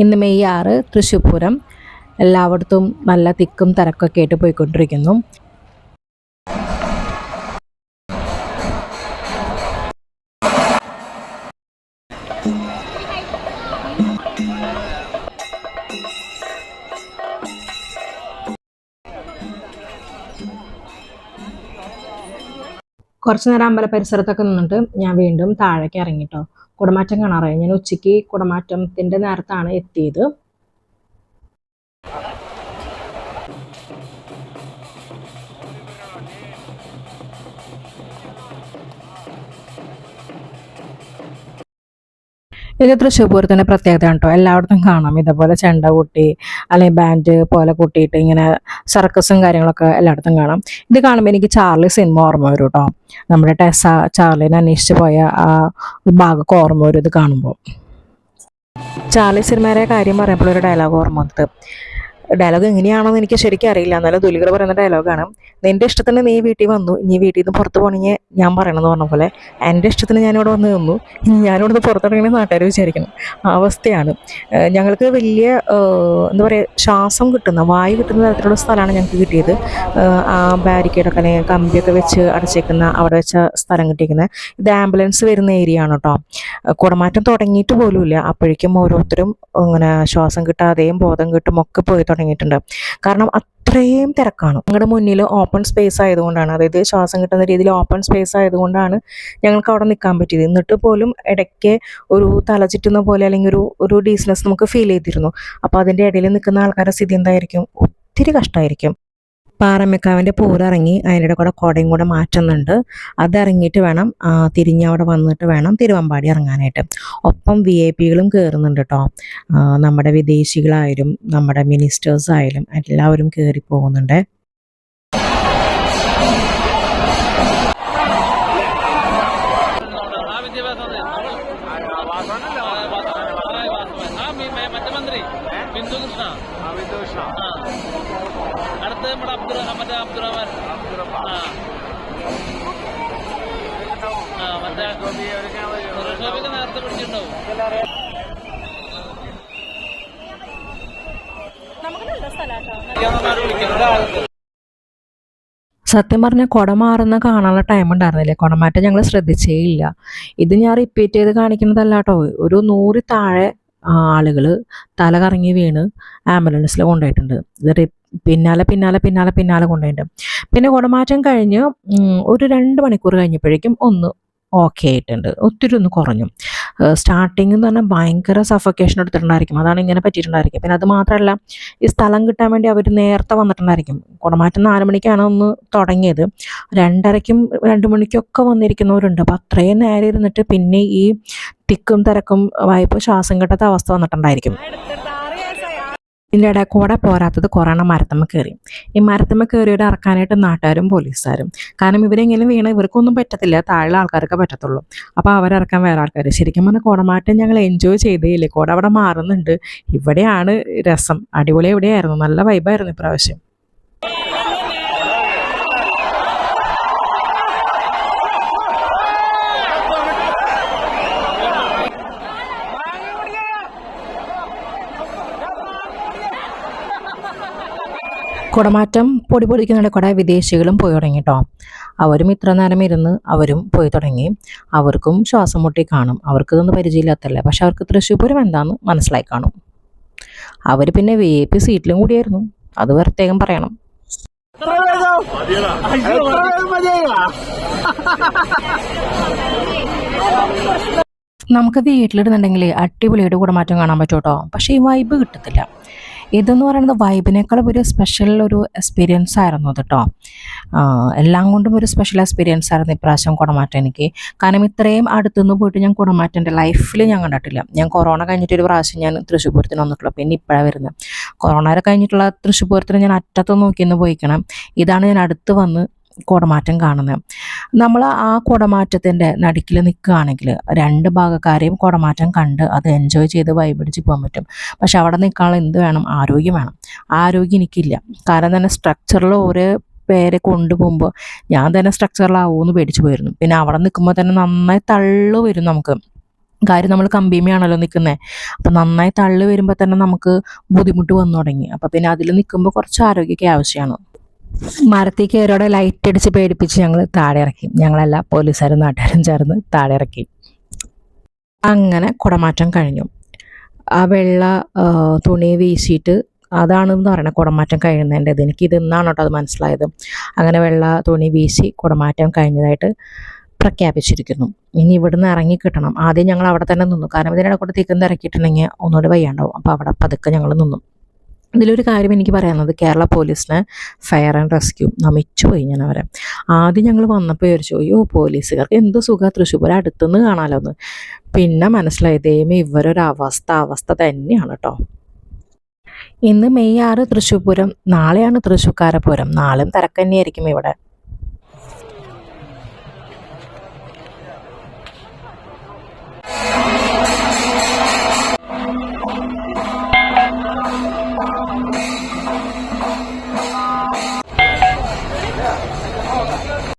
ഇന്ന് മെയ് 6 തൃശ്ശൂർ പൂരം. എല്ലായിടത്തും നല്ല തിക്കും തിരക്കൊക്കെ ആയിട്ട് പോയിക്കൊണ്ടിരിക്കുന്നു. കുറച്ച് നേരം അമ്പല പരിസരത്തൊക്കെ നിന്നിട്ട് ഞാൻ വീണ്ടും താഴേക്ക് ഇറങ്ങിട്ടോ. കുടമാറ്റം കാണാറായി. ഞാൻ ഉച്ചയ്ക്ക് കുടമാറ്റത്തിൻ്റെ നേരത്താണ് എത്തിയത്. ഇത് തൃശ്ശൂർ പൂരത്തിൻ്റെ പ്രത്യേകത കേട്ടോ. എല്ലായിടത്തും കാണാം ഇതേപോലെ ചെണ്ട കൊട്ടി അല്ലെങ്കിൽ ബാൻഡ് പോലെ കൊട്ടിയിട്ട് ഇങ്ങനെ സർക്കസും കാര്യങ്ങളൊക്കെ എല്ലായിടത്തും കാണാം. ഇത് കാണുമ്പോൾ എനിക്ക് ചാർലി സിനിമ ഓർമ്മ വരും കേട്ടോ. നമ്മുടെ ടെസ ചാർലിനെ അന്വേഷിച്ച് പോയ ആ ഭാഗമൊക്കെ ഓർമ്മ വരും ഇത് കാണുമ്പോൾ. ചാർലി സിനിമയുടെ കാര്യം പറയുമ്പോൾ ഒരു ഡയലോഗ് ഓർമ്മ വന്നത്. ഡയലോഗ് എങ്ങനെയാണെന്ന് എനിക്ക് ശരിക്കും അറിയില്ല, എന്നാലും ദുലികൾ പറയുന്ന ഡയലോഗാണ്. നിൻ്റെ ഇഷ്ടത്തിന് നീ വീട്ടിൽ വന്നു, ഇനി വീട്ടിൽ നിന്ന് പുറത്ത് പോകണമെങ്കിൽ ഞാൻ പറയണമെന്ന് പറഞ്ഞ പോലെ എൻ്റെ ഇഷ്ടത്തിന് ഞാനിവിടെ വന്ന് നിന്നു, ഞാനിവിടെ നിന്ന് പുറത്തിറങ്ങണമെങ്കിൽ നാട്ടുകാർ വിചാരിക്കണം. ആ അവസ്ഥയാണ്. ഞങ്ങൾക്ക് വലിയ എന്താ പറയുക, ശ്വാസം കിട്ടുന്ന വായു കിട്ടുന്ന തരത്തിലുള്ള സ്ഥലമാണ് ഞങ്ങൾക്ക് കിട്ടിയത്. ആ ബാരിക്കേഡൊക്കെ അല്ലെങ്കിൽ കമ്പിയൊക്കെ വെച്ച് അടച്ചേക്കുന്ന അവിടെ വെച്ച സ്ഥലം കിട്ടിയിരിക്കുന്നത്. ഇത് ആംബുലൻസ് വരുന്ന ഏരിയ ആണ് കേട്ടോ. കുടമാറ്റം തുടങ്ങിയിട്ട് പോലുമില്ല, അപ്പോഴേക്കും ഓരോരുത്തരും ഇങ്ങനെ ശ്വാസം കിട്ടാതെയും ബോധം കിട്ടും ഒക്കെ പോയി തുടങ്ങിയിട്ടുണ്ട്. കാരണം അത്രയും തിരക്കാണ്. ഞങ്ങളുടെ മുന്നിൽ ഓപ്പൺ സ്പേസ് ആയതുകൊണ്ടാണ്, അതായത് ശ്വാസം കിട്ടുന്ന രീതിയിൽ ഓപ്പൺ സ്പേസ് ആയതുകൊണ്ടാണ് ഞങ്ങൾക്ക് അവിടെ നിൽക്കാൻ പറ്റിയത്. എന്നിട്ട് പോലും ഇടയ്ക്ക് ഒരു തല ചുറ്റുന്ന പോലെ അല്ലെങ്കിൽ ഒരു ഡീസ്നെസ് നമുക്ക് ഫീൽ ചെയ്തിരുന്നു. അപ്പോൾ അതിൻ്റെ ഇടയിൽ നിൽക്കുന്ന ആൾക്കാരുടെ സ്ഥിതി എന്തായിരിക്കും? ഒത്തിരി കഷ്ടമായിരിക്കും. പാറമേക്കാവിൻ്റെ പൂരിറങ്ങി അതിൻ്റെ കൂടെ കുടയും കൂടെ മാറ്റുന്നുണ്ട്. അതിറങ്ങിയിട്ട് വേണം തിരിഞ്ഞവിടെ വന്നിട്ട് വേണം തിരുവമ്പാടി ഇറങ്ങാനായിട്ട്. ഒപ്പം VIP-കളും കയറുന്നുണ്ട് കേട്ടോ. നമ്മുടെ വിദേശികളായാലും നമ്മുടെ മിനിസ്റ്റേഴ്സായാലും എല്ലാവരും കയറി പോകുന്നുണ്ട്. സത്യം പറഞ്ഞാൽ കുട മാറുന്ന കാണാനുള്ള ടൈം ഉണ്ടായിരുന്നില്ലേ. കുടമാറ്റം ഞങ്ങൾ ശ്രദ്ധിച്ചേ ഇല്ല. ഇത് ഞാൻ റിപ്പീറ്റ് ചെയ്ത് കാണിക്കുന്നതല്ല കേട്ടോ. ഒരു 100 താഴെ ആളുകൾ തല കറങ്ങി വീണ് ആംബുലൻസിൽ കൊണ്ടുപോയിട്ടുണ്ട്. ഇത് പിന്നാലെ കൊണ്ടുപോയിട്ടുണ്ട്. പിന്നെ കുടമാറ്റം കഴിഞ്ഞ് ഒരു 2 മണിക്കൂർ കഴിഞ്ഞപ്പോഴേക്കും ഒന്ന് ഓക്കെ ആയിട്ടുണ്ട്, ഒത്തിരി ഒന്ന് കുറഞ്ഞു. സ്റ്റാർട്ടിങ് എന്ന് പറഞ്ഞാൽ ഭയങ്കര സഫക്കേഷൻ എടുത്തിട്ടുണ്ടായിരിക്കും, അതാണ് ഇങ്ങനെ പറ്റിയിട്ടുണ്ടായിരിക്കും. പിന്നെ അത് മാത്രമല്ല, ഈ സ്ഥലം കിട്ടാൻ വേണ്ടി അവർ നേരത്തെ വന്നിട്ടുണ്ടായിരിക്കും. കുടമാറ്റം 4 മണിക്കാണ് ഒന്ന് തുടങ്ങിയത്, 2:30-ക്കും 2 മണിക്കൊക്കെ വന്നിരിക്കുന്നവരുണ്ട്. അപ്പോൾ അത്രയും നേരം ഇരുന്നിട്ട് പിന്നെ ഈ തിക്കും തിരക്കും വായ്പ ശ്വാസം കിട്ടാത്ത അവസ്ഥ വന്നിട്ടുണ്ടായിരിക്കും. ഇതിൻ്റെ ഇടയിൽ കൂടെ പോരാത്തത് കുറേണ്ണം മരത്തമ്മ കയറി. ഈ മരത്തമ്മ കയറിയിട്ട് ഇറക്കാനായിട്ട് നാട്ടുകാരും പോലീസുകാരും. കാരണം ഇവരെങ്കിലും വീണ ഇവർക്കൊന്നും പറ്റത്തില്ല, താഴെ ആൾക്കാർക്ക് പറ്റത്തുള്ളൂ. അപ്പോൾ അവരിറക്കാൻ വേറെ ആൾക്കാർ. ശരിക്കും പറഞ്ഞാൽ കുടമാറ്റം ഞങ്ങൾ എൻജോയ് ചെയ്തേയില്ലേ. കുട അവിടെ മാറുന്നുണ്ട്, ഇവിടെയാണ് രസം. അടിപൊളി എവിടെയായിരുന്നു, നല്ല വൈബായിരുന്നു ഇപ്രാവശ്യം. കുടമാറ്റം പൊടി പൊടിക്കുന്നുണ്ട്. കുറെ വിദേശികളും പോയി തുടങ്ങി കേട്ടോ. അവരും ഇത്ര നേരം ഇരുന്ന് അവരും പോയി തുടങ്ങി. അവർക്കും ശ്വാസം മുട്ടി കാണും, അവർക്കിതൊന്നും പരിചയമില്ലാത്തല്ലേ. പക്ഷെ അവർക്ക് തൃശ്ശൂർ പൂരം എന്താണെന്ന് മനസ്സിലായി കാണും. അവർ പിന്നെ VIP സീറ്റിലും കൂടിയായിരുന്നു, അത് പ്രത്യേകം പറയണം. നമുക്ക് വീട്ടിലിടുന്നുണ്ടെങ്കിൽ അടിപൊളിയായിട്ട് കുടമാറ്റം കാണാൻ പറ്റും കേട്ടോ. പക്ഷേ ഈ വൈബ് കിട്ടത്തില്ല. ഇതെന്ന് പറയുന്നത് വൈബിനേക്കാൾ ഒരു സ്പെഷ്യൽ ഒരു എക്സ്പീരിയൻസ് ആയിരുന്നു അത് കേട്ടോ. എല്ലാം കൊണ്ടും ഒരു സ്പെഷ്യൽ എക്സ്പീരിയൻസ് ആയിരുന്നു ഇപ്രാവശ്യം കുടമാറ്റം എനിക്ക്. കാരണം ഇത്രയും അടുത്തുനിന്ന് പോയിട്ട് ഞാൻ കുടമാറ്റം എൻ്റെ ലൈഫിൽ ഞാൻ കണ്ടിട്ടില്ല. ഞാൻ കൊറോണ കഴിഞ്ഞിട്ടൊരു പ്രാവശ്യം ഞാൻ തൃശ്ശൂർ പൂരത്തിന് വന്നിട്ടുള്ളൂ, പിന്നെ ഇപ്പോഴാണ് വരുന്നത്. കൊറോണ കഴിഞ്ഞിട്ടുള്ള തൃശ്ശൂർ പൂരത്തിന് ഞാൻ അറ്റത്ത് നോക്കിയെന്ന് പോയിക്കണം. ഇതാണ് ഞാൻ അടുത്ത് വന്ന് കുടമാറ്റം കാണുന്നത്. നമ്മൾ ആ കുടമാറ്റത്തിൻ്റെ നടുക്കിൽ നിൽക്കുകയാണെങ്കിൽ രണ്ട് ഭാഗക്കാരെയും കുടമാറ്റം കണ്ട് അത് എൻജോയ് ചെയ്ത് വൈബടിച്ച് പോകാൻ പറ്റും. പക്ഷെ അവിടെ നിൽക്കാനുള്ള എന്ത് വേണം? ആരോഗ്യം വേണം. ആരോഗ്യം എനിക്കില്ല. കാരണം തന്നെ സ്ട്രക്ചറിൽ ഒരു പേരെ കൊണ്ടുപോകുമ്പോൾ ഞാൻ തന്നെ സ്ട്രക്ചറിലാവുമെന്ന് പേടിച്ച് പോയിരുന്നു. പിന്നെ അവിടെ നിൽക്കുമ്പോൾ തന്നെ നന്നായി തള്ളു വരും നമുക്ക്. കാര്യം നമ്മൾ കമ്പിമയാണല്ലോ നിൽക്കുന്നത്. അപ്പം നന്നായി തള്ളി വരുമ്പോൾ തന്നെ നമുക്ക് ബുദ്ധിമുട്ട് വന്നു തുടങ്ങി. അപ്പം പിന്നെ അതിൽ നിൽക്കുമ്പോൾ കുറച്ച് ആരോഗ്യമൊക്കെ ആവശ്യമാണ്. മരത്തിൽ കയറിയോടെ ലൈറ്റ് അടിച്ച് പേടിപ്പിച്ച് ഞങ്ങൾ താഴെ ഇറക്കി. ഞങ്ങളല്ല, പോലീസുകാരും നാട്ടുകാരും ചേർന്ന് താഴെ ഇറക്കി. അങ്ങനെ കുടമാറ്റം കഴിഞ്ഞു. ആ വെള്ള തുണി വീശിയിട്ട് അതാണെന്ന് പറയണത് കുടമാറ്റം കഴിയുന്നതിൻ്റെ ഇത്. എനിക്കിതെന്നാണ് കേട്ടോ അത് മനസ്സിലായത്. അങ്ങനെ വെള്ള തുണി വീശി കുടമാറ്റം കഴിഞ്ഞതായിട്ട് പ്രഖ്യാപിച്ചിരിക്കുന്നു. ഇനി ഇവിടുന്ന് ഇറങ്ങി കിട്ടണം. ആദ്യം ഞങ്ങൾ അവിടെ തന്നെ നിന്നു. കാരണം ഇതിനിടെ കൂടെ തിക്കും ഇറക്കിയിട്ടുണ്ടെങ്കിൽ ഒന്നുകൂടി വയ്യാണ്ടാവും. അപ്പോൾ അവിടെ പതുക്കെ ഞങ്ങൾ നിന്നു. ഇതിലൊരു കാര്യം എനിക്ക് പറയാനുള്ളത്, കേരള പോലീസിന് ഫയർ ആൻഡ് റെസ്ക്യൂ നമിച്ചു പോയി ഞാൻ അവരെ. ആദ്യം ഞങ്ങൾ വന്നപ്പോൾ വിചാരിച്ചു, അയ്യോ പോലീസുകാർക്ക് എന്ത് സുഖം തൃശ്ശൂർ പോലെ അടുത്തുനിന്ന് കാണാമല്ലോ എന്ന്. പിന്നെ മനസ്സിലായി ദൈവമേ അവസ്ഥ തന്നെയാണ് കേട്ടോ. ഇന്ന് മെയ് 6 തൃശ്ശൂർ പൂരം, നാളെയാണ് തൃശ്ശൂർക്കാര പൂരം. നാളെയും തിരക്ക് തന്നെയായിരിക്കും ഇവിടെ.